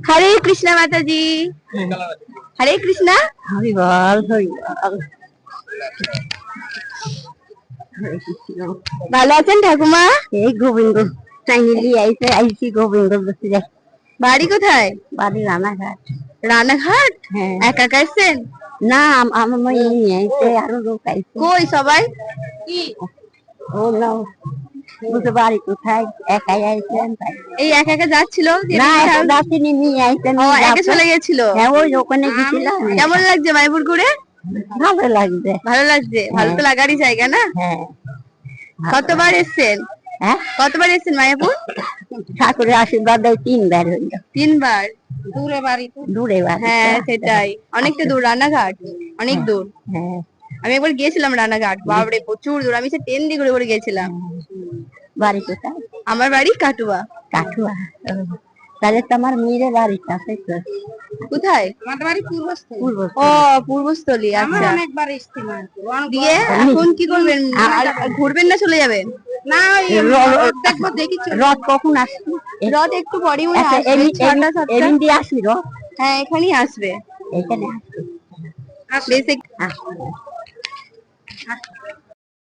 हरे कृष्णा माता जी। हरे कृष्णा। हरि बोल हरि बोल। ভালো আছেন ঠাকুমা? এই গোবিন্দ চাইনিলি আইছি গোবিন্দ বসে। বাড়ি কোথায়? বাড়ি রানাঘাট। রানাঘাট? হ্যাঁ। একা একা এসেছেন? না আমার মেয়ে আইছে আরো লোক আইছে। কই সবাই? কি ও না বুঝতে বাড়ি কোথায় একাই আইছেন তাই। এই একা একা যাচ্ছিল? না একা যাচ্ছিনি নিয়ে আইছেন। ও একা চলে গেছিল? হ্যাঁ ওই ওখানে গেছিলাম। কেমন লাগছে মায়াপুর ঘুরে? ভালো লাগছে। ভালো লাগছে? ভালো তো লাগারই জায়গা না? হ্যাঁ। কতবার এসেছেন? হ্যাঁ কতবার এসেছেন মায়াপুর? ঠাকুরের আশীর্বাদ 3 বার হইল। 3 বার? দূরে বাড়ি তো। দূরে বাড়ি। হ্যাঁ সেটাই, অনেকটা দূর রানাঘাট, অনেক দূর। হ্যাঁ আমি একবার গিয়েছিলাম রানাঘাট, বাপরে প্রচুর দূর। আমি সে ট্রেন দিয়ে ঘুরে ঘুরে গেছিলাম। বাড়ি কোথায়? আমার বাড়ি কাটুয়া। কাঠুয়া। তাহলে তোমার মেয়ের বাড়ি কাছে তো। কোথায়? আমার বাড়ি পূর্বস্থলী। ও পূর্বস্থলী, আচ্ছা। অনেকবার ইস্তেমাল দিয়ে এখন কি করবেন? ঘুরবেন না চলে যাবেন? না রথ দেখবো দেখি। রথ কখন আসবে? রথ একটু পরেই মনে হয় আসবে, 6টা 7টা। এদিন দিয়ে আসবি রথ? হ্যাঁ এখানেই আসবে। এখানে আসবে। বেশি আসবে।